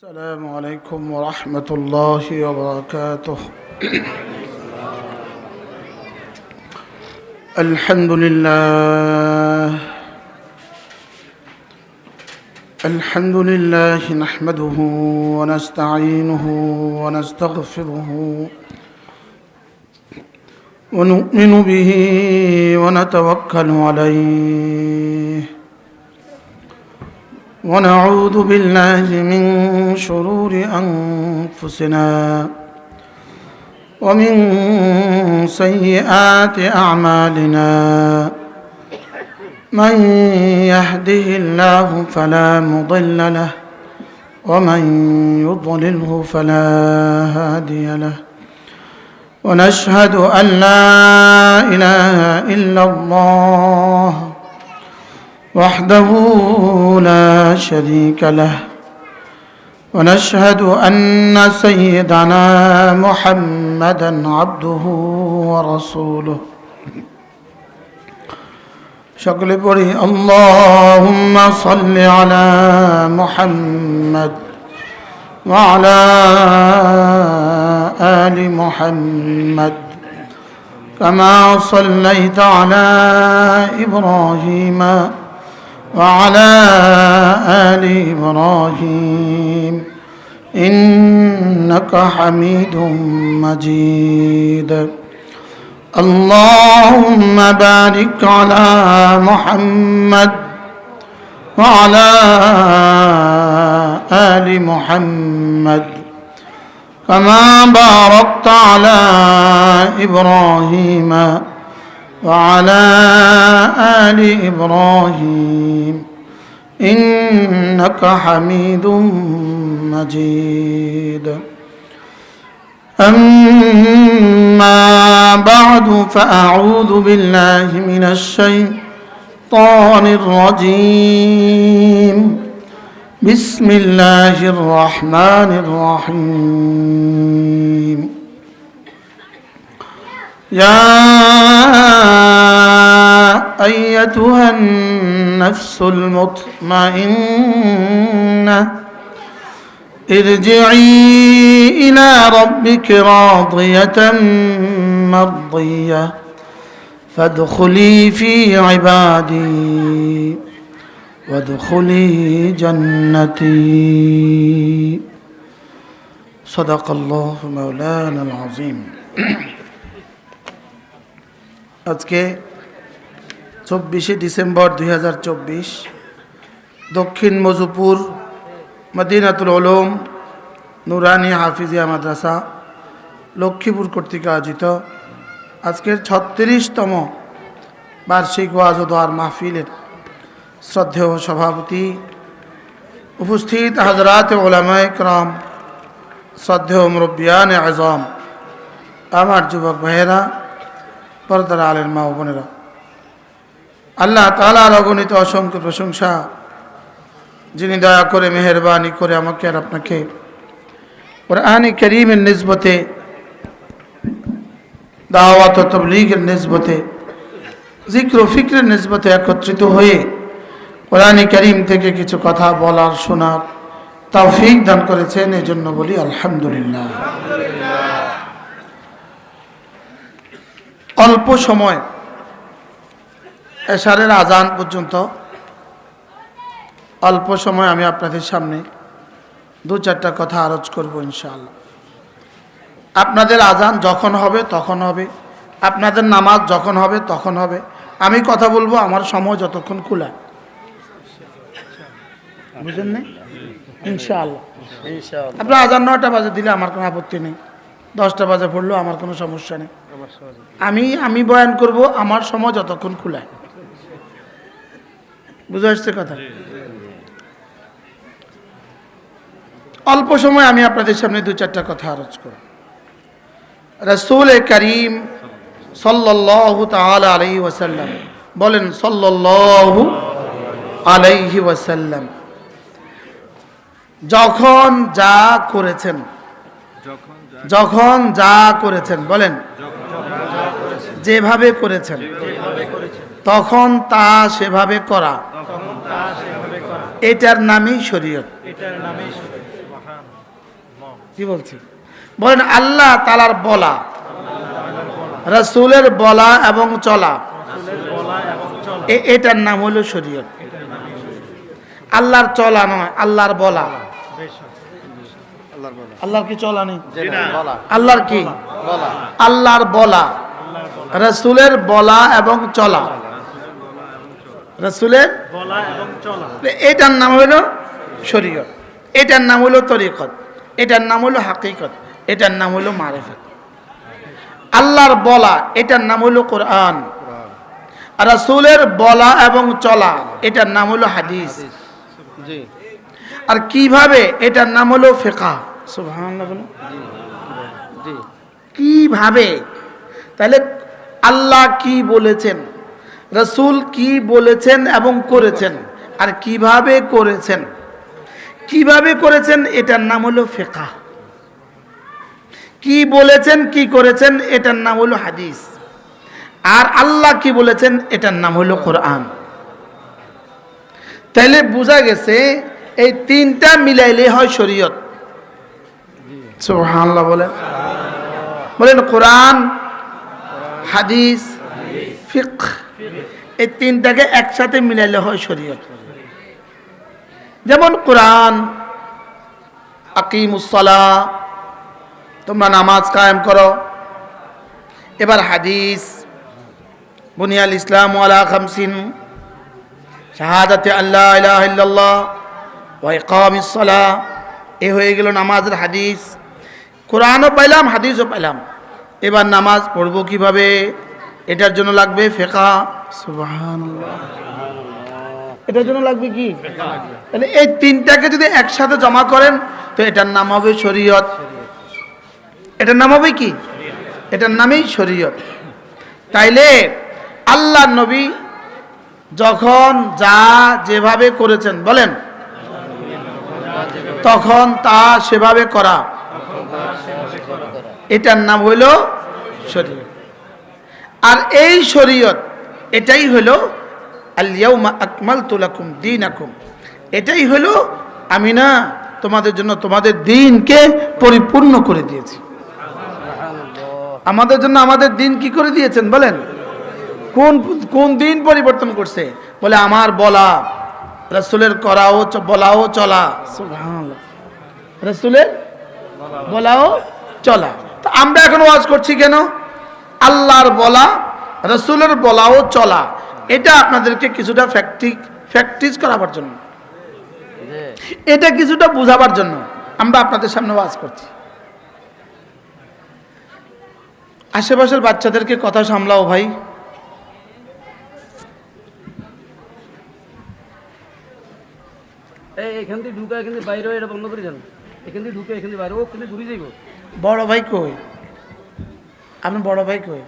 السلام عليكم ورحمة الله وبركاته. الحمد لله نحمده ونستعينه ونستغفره ونؤمن به ونتوكل عليه ونعوذ بالله من شرور أنفسنا ومن سيئات أعمالنا من يهده الله فلا مضل له ومن يضلله فلا هادي له ونشهد أن لا إله إلا الله وحده لا شريك له ونشهد أن سيدنا محمدا عبده ورسوله সকলে পড়ি اللهم صل على محمد وعلى آل محمد كما صليت على إبراهيم وعلى آل إبراهيم إنك حميد مجيد اللهم بارك على محمد وعلى آل محمد كما باركت على إبراهيم وعلى آل إبراهيم إنك حميد مجيد أما بعد فأعوذ بالله من الشيطان الرجيم بسم الله الرحمن الرحيم يا أيتها النفس المطمئنة ارجعي إلى ربك راضية مرضية فادخلي في عبادي وادخلي جنتي صدق الله مولانا العظيم আজকে 24 ডিসেম্বর 2024 দক্ষিণ মজুপুর মদিনাতুল উলুম নুরানি হাফিজিয়া মাদ্রাসা লক্ষ্মীপুর কর্তৃক আয়োজিত আজকের 36তম বার্ষিক ওয়াজ ও দোয়ার মাহফিলের শ্রদ্ধেয় সভাপতি, উপস্থিত হযরত উলামায়ে কেরাম, শ্রদ্ধেয় মুরব্বিয়ানে আযম, আমার যুবক ভাইয়েরা, পর্দার আলের মা ও বোনেরা, আল্লাহ তাআলার অগণিত অসংখ্য প্রশংসা, যিনি দয়া করে মেহেরবানি করে আমাকে আর আপনাকে কোরআন কারীমের নিসবতে, দাওয়াত ও তাবলীগের নিসবতে, জিক্র ও ফিকরের নিসবতে একত্রিত হয়ে কোরআন কারীম থেকে কিছু কথা বলার শোনার তৌফিক দান করেছেন, এজন্য বলি আলহামদুলিল্লাহ। অল্প সময় এশারের আজান পর্যন্ত অল্প সময় আমি আপনাদের সামনে দু চারটা কথা আরজ করব ইনশাআল্লাহ। আপনাদের আজান যখন হবে তখন হবে, আপনাদের নামাজ যখন হবে তখন হবে, আমি কথা বলবো আমার সময় যতক্ষণ খোলা, বুঝলেন না? ইনশাআল্লাহ। আপনার আজান 9টা বাজে দিলে আমার কোনো আপত্তি নেই, 10টা বাজে পড়লেও আমার কোনো সমস্যা নেই। আমি বয়ান করব আমার সময় যতক্ষণ খোলা, বুঝে আসছে কথা? অল্প সময় আমি আপনাদের সামনে দু চারটা কথা আরজ করব। রাসূল করিম সাল্লাল্লাহু তাআলা আলাইহি ওয়াসাল্লাম বলেন, সাল্লাল্লাহু আলাইহি ওয়াসাল্লাম যখন যা করেছেন বলেন, যেভাবে করেছেন তখন তা সেভাবে করা, এটার নামই শরীয়ত। কি বলছি বলেন? আল্লাহ তাআলার বলা, রাসূলের বলা এবং চলা, এটার নাম হলো শরীয়ত। আল্লাহর চলা নয়, আল্লাহর বলা। আল্লাহর কি চলা নেই? আল্লাহর কি? আল্লাহর বলা, রাসূলের বলা এবং চলা, রাসূলের বলা এবং চলা, এটার নাম হলো শরীয়ত, এটার নাম হলো তরিকত, এটার নাম হলো হাকিকত, এটার নাম হলো মারিফত। আল্লাহর বলা, এটার নাম হলো কোরআন, আর রাসূলের বলা এবং চলা, এটার নাম হলো হাদিস। আর কিভাবে, এটার নাম হলো ফিকহ। সুবহানাল্লাহ বলুন। কিভাবে? তাহলে আল্লাহ কি বলেছেন, রাসূল কি বলেছেন এবং করেছেন, আর কিভাবে করেছেন, কিভাবে করেছেন, এটার নাম হলো ফিকহ। কি বলেছেন, কি করেছেন, এটার নাম হলো হাদিস। আর আল্লাহ কি বলেছেন, এটার নাম হলো কোরআন। তাইলে বোঝা গেছে এই তিনটা মিলাইলে হয় শরীয়ত। সুবহানাল্লাহ বলেন। বলেন কোরআন, হাদিস, ফিকহ, এই তিনটাকে একসাথে মিলাইলে হয় শরীয়ত। যেমন কোরআন, আকিমুস সালাহ, তোমরা নামাজ কায়েম করো। এবার হাদিস, বুনিয়াল ইসলাম আলা খামসিন, শাহাদাতে আল্লাহ ইলাহা ইল্লাল্লাহ ওয়া ইকামিস সালাহ, এ হয়ে গেল নামাজের হাদিস। কোরআনও পাইলাম, হাদিসও পাইলাম। এবার নামাজ পড়বো কিভাবে, এটার জন্য লাগবে ফিকহ। সুবহানাল্লাহ। এটার জন্য লাগবে কি? তাহলে এই তিনটাকে যদি একসাথে জমা করেন তো এটার নাম হবে শরীয়ত। এটার নাম হবে কি? এটার নামই শরীয়ত। তাইলে আল্লাহর নবী যখন যা যেভাবে করেছেন, বলেন, তখন তা সেভাবে করা, এটার নাম হইল শরীয়ত। আর এই শরীয়ত, এটাই হলো আল ইয়াউমা আকমালতু লাকুম দীনাকুম, এটাই হলো আমি না তোমাদের জন্য তোমাদের দ্বীনকে পরিপূর্ণ করে দিয়েছি। আমাদের জন্য আমাদের দ্বীন কি করে দিয়েছেন বলেন? কোন কোন দ্বীন পরিবর্তন করছে? বলে আমার বলা, রাসূলের করাও বলাও চলা। সুবহানাল্লাহ। রাসূলের বলাও চলা। তো আমরা এখন ওয়াজ করছি কেন? আল্লাহর বলা, রাসূলের বলাও চলা, এটা আপনাদেরকে কিছুটা প্র্যাকটিস করাবার জন্য, এটা কিছুটা বোঝাবার জন্য আমরা আপনাদের সামনে ওয়াজ করছি। আশেপাশের বাচ্চাদেরকে কথা সামলাও ভাই। এখান থেকে ঢুকা, এখান থেকে বাইরে, এটা বন্ধ করে দেন। এখান থেকে ঢুকে, এখান থেকে বাইরে, ও কিন্তু ঘুরে যাইব। বড় ভাই কই? আপনি বড় ভাই কই?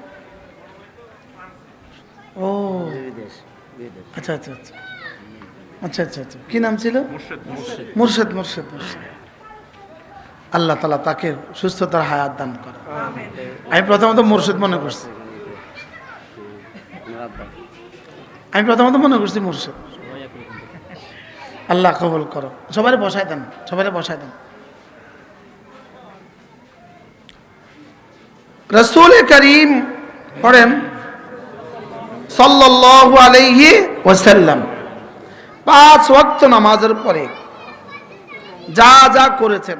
ও আচ্ছা আচ্ছা আচ্ছা আচ্ছা আচ্ছা আচ্ছা, কি নাম ছিল? মুর্শেদ। মুর্শেদ। আল্লাহ তাআলা তাকে সুস্থতার হায়াত দান করে। আমি প্রথমত মুর্শেদ মনে করছি, মুর্শেদ। আল্লাহ কবুল করো। সবাই বসায় দেন, রাসূল করিম পড়েন সাল্লাল্লাহু আলাইহি ওয়াসাল্লাম 5 ওয়াক্ত নামাজের পরে যা যা করেছেন